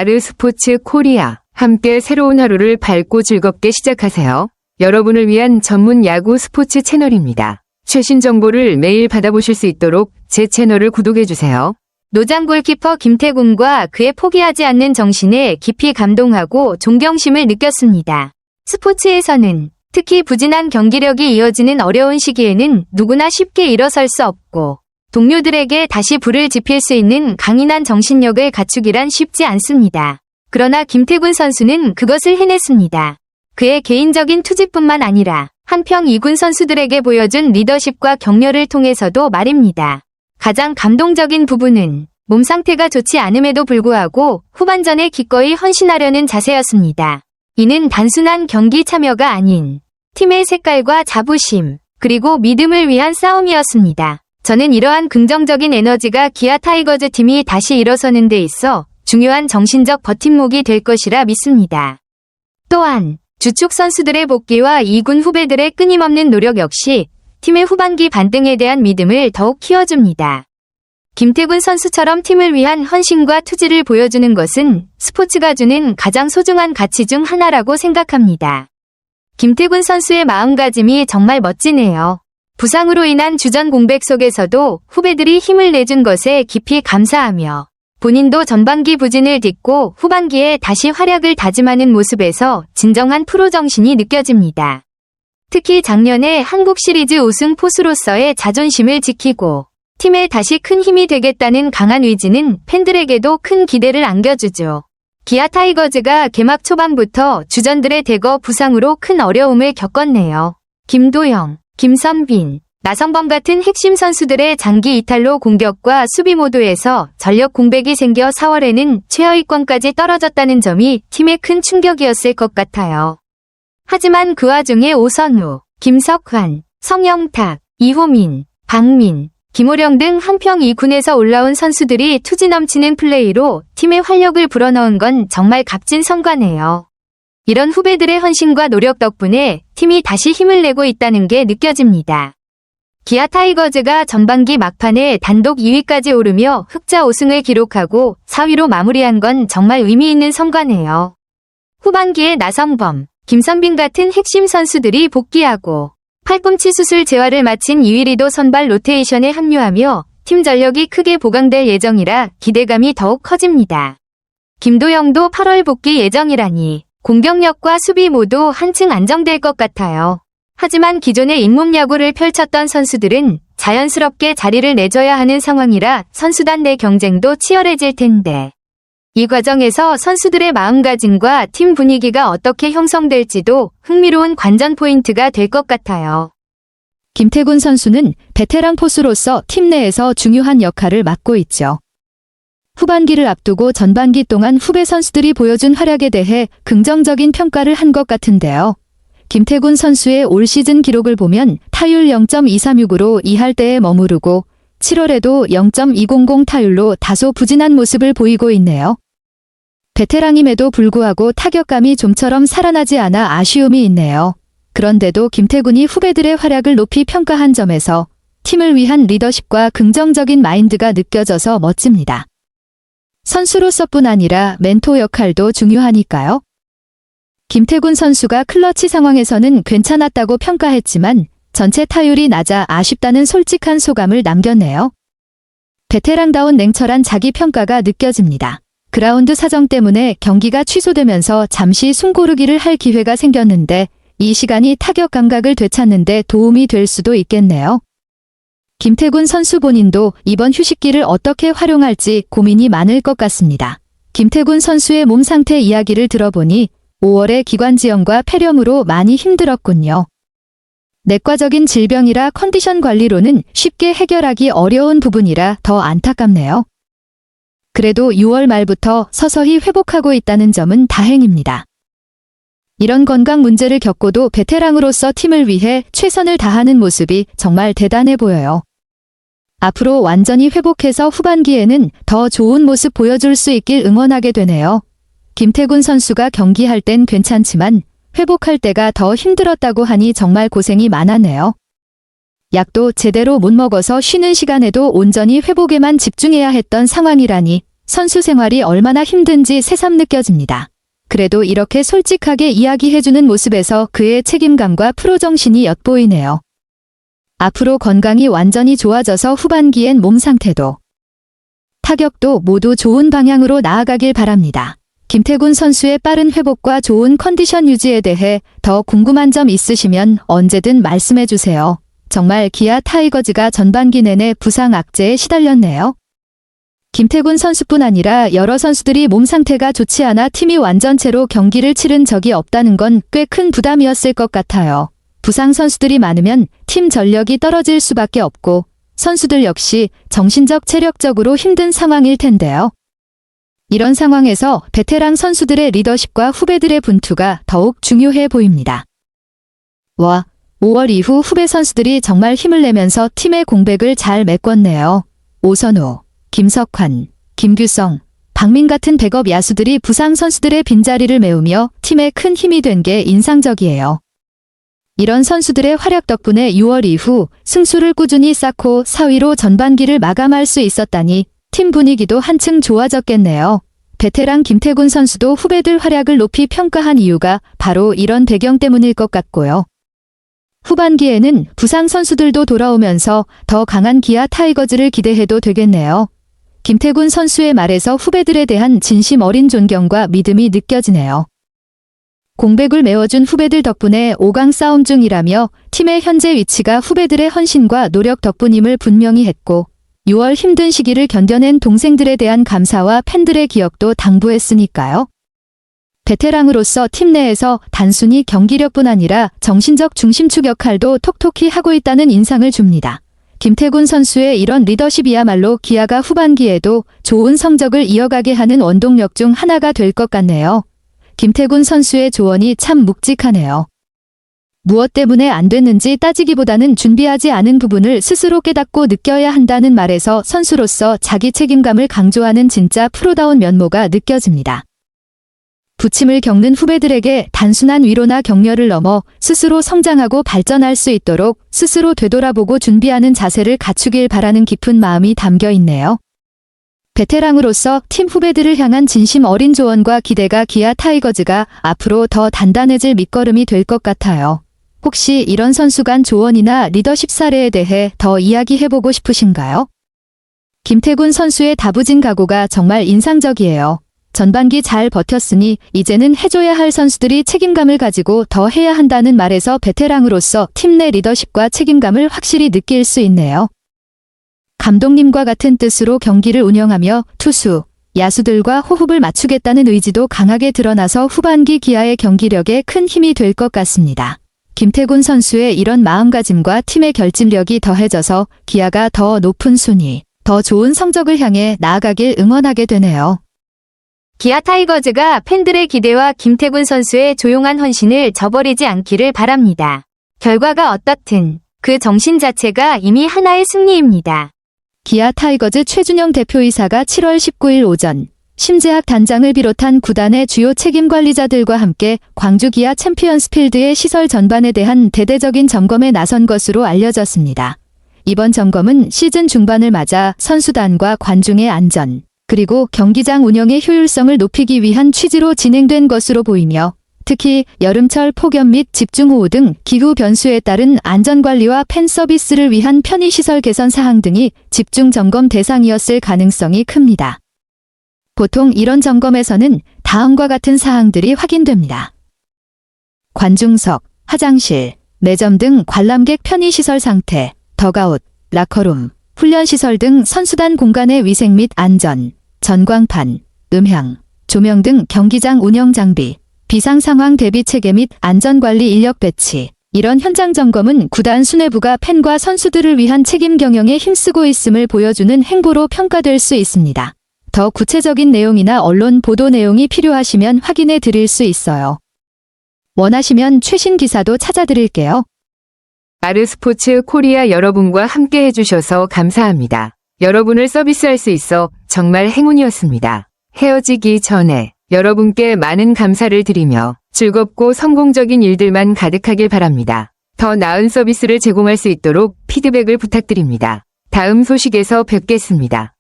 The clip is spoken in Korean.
아르스포츠 코리아. 함께 새로운 하루를 밝고 즐겁게 시작하세요. 여러분을 위한 전문 야구 스포츠 채널입니다. 최신 정보를 매일 받아보실 수 있도록 제 채널을 구독해주세요. 노장 골키퍼 김태군과 그의 포기하지 않는 정신에 깊이 감동하고 존경심을 느꼈습니다. 스포츠에서는 특히 부진한 경기력이 이어지는 어려운 시기에는 누구나 쉽게 일어설 수 없고 동료들에게 다시 불을 지필 수 있는 강인한 정신력을 갖추기란 쉽지 않습니다. 그러나 김태군 선수는 그것을 해냈습니다. 그의 개인적인 투지뿐만 아니라 한평 2군 선수들에게 보여준 리더십과 격려를 통해서도 말입니다. 가장 감동적인 부분은 몸 상태가 좋지 않음에도 불구하고 후반전에 기꺼이 헌신하려는 자세였습니다. 이는 단순한 경기 참여가 아닌 팀의 색깔과 자부심, 그리고 믿음을 위한 싸움이었습니다. 저는 이러한 긍정적인 에너지가 기아 타이거즈 팀이 다시 일어서는 데 있어 중요한 정신적 버팀목이 될 것이라 믿습니다. 또한 주축 선수들의 복귀와 2군 후배들의 끊임없는 노력 역시 팀의 후반기 반등에 대한 믿음을 더욱 키워줍니다. 김태군 선수처럼 팀을 위한 헌신과 투지를 보여주는 것은 스포츠가 주는 가장 소중한 가치 중 하나라고 생각합니다. 김태군 선수의 마음가짐이 정말 멋지네요. 부상으로 인한 주전 공백 속에서도 후배들이 힘을 내준 것에 깊이 감사하며 본인도 전반기 부진을 딛고 후반기에 다시 활약을 다짐하는 모습에서 진정한 프로 정신이 느껴집니다. 특히 작년에 한국 시리즈 우승 포수로서의 자존심을 지키고 팀에 다시 큰 힘이 되겠다는 강한 의지는 팬들에게도 큰 기대를 안겨주죠. 기아 타이거즈가 개막 초반부터 주전들의 대거 부상으로 큰 어려움을 겪었네요. 김도영, 김선빈, 나성범 같은 핵심 선수들의 장기 이탈로 공격과 수비 모두에서 전력 공백이 생겨 4월에는 최하위권까지 떨어졌다는 점이 팀에 큰 충격이었을 것 같아요. 하지만 그 와중에 오선우, 김석환, 성영탁, 이호민, 박민, 김호령 등 한평 2군에서 올라온 선수들이 투지 넘치는 플레이로 팀의 활력을 불어넣은 건 정말 값진 성과네요. 이런 후배들의 헌신과 노력 덕분에 팀이 다시 힘을 내고 있다는 게 느껴집니다. 기아 타이거즈가 전반기 막판에 단독 2위까지 오르며 흑자 5승을 기록하고 4위로 마무리한 건 정말 의미 있는 성과네요. 후반기에 나성범, 김선빈 같은 핵심 선수들이 복귀하고 팔꿈치 수술 재활을 마친 이휘리도 선발 로테이션에 합류하며 팀 전력이 크게 보강될 예정이라 기대감이 더욱 커집니다. 김도영도 8월 복귀 예정이라니 공격력과 수비 모두 한층 안정될 것 같아요. 하지만 기존의 잇몸 야구를 펼쳤던 선수들은 자연스럽게 자리를 내줘야 하는 상황이라 선수단 내 경쟁도 치열해질 텐데 이 과정에서 선수들의 마음가짐과 팀 분위기가 어떻게 형성될지도 흥미로운 관전 포인트가 될 것 같아요. 김태군 선수는 베테랑 포수로서 팀 내에서 중요한 역할을 맡고 있죠. 후반기를 앞두고 전반기 동안 후배 선수들이 보여준 활약에 대해 긍정적인 평가를 한 것 같은데요. 김태군 선수의 올 시즌 기록을 보면 타율 0.236으로 2할대에 머무르고 7월에도 0.200 타율로 다소 부진한 모습을 보이고 있네요. 베테랑임에도 불구하고 타격감이 좀처럼 살아나지 않아 아쉬움이 있네요. 그런데도 김태군이 후배들의 활약을 높이 평가한 점에서 팀을 위한 리더십과 긍정적인 마인드가 느껴져서 멋집니다. 선수로서뿐 아니라 멘토 역할도 중요하니까요. 김태군 선수가 클러치 상황에서는 괜찮았다고 평가했지만 전체 타율이 낮아 아쉽다는 솔직한 소감을 남겼네요. 베테랑다운 냉철한 자기평가가 느껴집니다. 그라운드 사정 때문에 경기가 취소되면서 잠시 숨 고르기를 할 기회가 생겼는데 이 시간이 타격 감각을 되찾는 데 도움이 될 수도 있겠네요. 김태군 선수 본인도 이번 휴식기를 어떻게 활용할지 고민이 많을 것 같습니다. 김태군 선수의 몸 상태 이야기를 들어보니 5월에 기관지염과 폐렴으로 많이 힘들었군요. 내과적인 질병이라 컨디션 관리로는 쉽게 해결하기 어려운 부분이라 더 안타깝네요. 그래도 6월 말부터 서서히 회복하고 있다는 점은 다행입니다. 이런 건강 문제를 겪고도 베테랑으로서 팀을 위해 최선을 다하는 모습이 정말 대단해 보여요. 앞으로 완전히 회복해서 후반기에는 더 좋은 모습 보여줄 수 있길 응원하게 되네요. 김태군 선수가 경기할 땐 괜찮지만 회복할 때가 더 힘들었다고 하니 정말 고생이 많았네요. 약도 제대로 못 먹어서 쉬는 시간에도 온전히 회복에만 집중해야 했던 상황이라니 선수 생활이 얼마나 힘든지 새삼 느껴집니다. 그래도 이렇게 솔직하게 이야기해주는 모습에서 그의 책임감과 프로정신이 엿보이네요. 앞으로 건강이 완전히 좋아져서 후반기엔 몸 상태도 타격도 모두 좋은 방향으로 나아가길 바랍니다. 김태군 선수의 빠른 회복과 좋은 컨디션 유지에 대해 더 궁금한 점 있으시면 언제든 말씀해주세요. 정말 기아 타이거즈가 전반기 내내 부상 악재에 시달렸네요. 김태군 선수뿐 아니라 여러 선수들이 몸 상태가 좋지 않아 팀이 완전체로 경기를 치른 적이 없다는 건 꽤 큰 부담이었을 것 같아요. 부상 선수들이 많으면 팀 전력이 떨어질 수밖에 없고 선수들 역시 정신적 체력적으로 힘든 상황일 텐데요. 이런 상황에서 베테랑 선수들의 리더십과 후배들의 분투가 더욱 중요해 보입니다. 5월 이후 후배 선수들이 정말 힘을 내면서 팀의 공백을 잘 메꿨네요. 오선우, 김석환, 김규성, 박민 같은 백업 야수들이 부상 선수들의 빈자리를 메우며 팀에 큰 힘이 된 게 인상적이에요. 이런 선수들의 활약 덕분에 6월 이후 승수를 꾸준히 쌓고 4위로 전반기를 마감할 수 있었다니 팀 분위기도 한층 좋아졌겠네요. 베테랑 김태군 선수도 후배들 활약을 높이 평가한 이유가 바로 이런 배경 때문일 것 같고요. 후반기에는 부상 선수들도 돌아오면서 더 강한 기아 타이거즈를 기대해도 되겠네요. 김태군 선수의 말에서 후배들에 대한 진심 어린 존경과 믿음이 느껴지네요. 공백을 메워준 후배들 덕분에 5강 싸움 중이라며 팀의 현재 위치가 후배들의 헌신과 노력 덕분임을 분명히 했고 6월 힘든 시기를 견뎌낸 동생들에 대한 감사와 팬들의 기억도 당부했으니까요. 베테랑으로서 팀 내에서 단순히 경기력뿐 아니라 정신적 중심축 역할도 톡톡히 하고 있다는 인상을 줍니다. 김태군 선수의 이런 리더십이야말로 기아가 후반기에도 좋은 성적을 이어가게 하는 원동력 중 하나가 될 것 같네요. 김태군 선수의 조언이 참 묵직하네요. 무엇 때문에 안 됐는지 따지기보다는 준비하지 않은 부분을 스스로 깨닫고 느껴야 한다는 말에서 선수로서 자기 책임감을 강조하는 진짜 프로다운 면모가 느껴집니다. 부침을 겪는 후배들에게 단순한 위로나 격려를 넘어 스스로 성장하고 발전할 수 있도록 스스로 되돌아보고 준비하는 자세를 갖추길 바라는 깊은 마음이 담겨 있네요. 베테랑으로서 팀 후배들을 향한 진심 어린 조언과 기대가 기아 타이거즈가 앞으로 더 단단해질 밑거름이 될 것 같아요. 혹시 이런 선수 간 조언이나 리더십 사례에 대해 더 이야기해보고 싶으신가요? 김태군 선수의 다부진 각오가 정말 인상적이에요. 전반기 잘 버텼으니 이제는 해줘야 할 선수들이 책임감을 가지고 더 해야 한다는 말에서 베테랑으로서 팀 내 리더십과 책임감을 확실히 느낄 수 있네요. 감독님과 같은 뜻으로 경기를 운영하며 투수, 야수들과 호흡을 맞추겠다는 의지도 강하게 드러나서 후반기 기아의 경기력에 큰 힘이 될 것 같습니다. 김태군 선수의 이런 마음가짐과 팀의 결집력이 더해져서 기아가 더 높은 순위, 더 좋은 성적을 향해 나아가길 응원하게 되네요. 기아 타이거즈가 팬들의 기대와 김태군 선수의 조용한 헌신을 저버리지 않기를 바랍니다. 결과가 어떻든 그 정신 자체가 이미 하나의 승리입니다. 기아 타이거즈 최준영 대표이사가 7월 19일 오전 심재학 단장을 비롯한 구단의 주요 책임 관리자들과 함께 광주 기아 챔피언스 필드의 시설 전반에 대한 대대적인 점검에 나선 것으로 알려졌습니다. 이번 점검은 시즌 중반을 맞아 선수단과 관중의 안전, 그리고 경기장 운영의 효율성을 높이기 위한 취지로 진행된 것으로 보이며 특히 여름철 폭염 및 집중호우 등 기후 변수에 따른 안전관리와 팬 서비스를 위한 편의시설 개선 사항 등이 집중 점검 대상이었을 가능성이 큽니다. 보통 이런 점검에서는 다음과 같은 사항들이 확인됩니다. 관중석, 화장실, 매점 등 관람객 편의시설 상태, 덕아웃, 라커룸, 훈련시설 등 선수단 공간의 위생 및 안전, 전광판, 음향, 조명 등 경기장 운영 장비, 비상상황 대비 체계 및 안전관리 인력 배치. 이런 현장 점검은 구단 수뇌부가 팬과 선수들을 위한 책임 경영에 힘쓰고 있음을 보여주는 행보로 평가될 수 있습니다. 더 구체적인 내용이나 언론 보도 내용이 필요하시면 확인해 드릴 수 있어요. 원하시면 최신 기사도 찾아드릴게요. 아르스포츠 코리아 여러분과 함께 해주셔서 감사합니다. 여러분을 서비스할 수 있어 정말 행운이었습니다. 헤어지기 전에 여러분께 많은 감사를 드리며 즐겁고 성공적인 일들만 가득하길 바랍니다. 더 나은 서비스를 제공할 수 있도록 피드백을 부탁드립니다. 다음 소식에서 뵙겠습니다.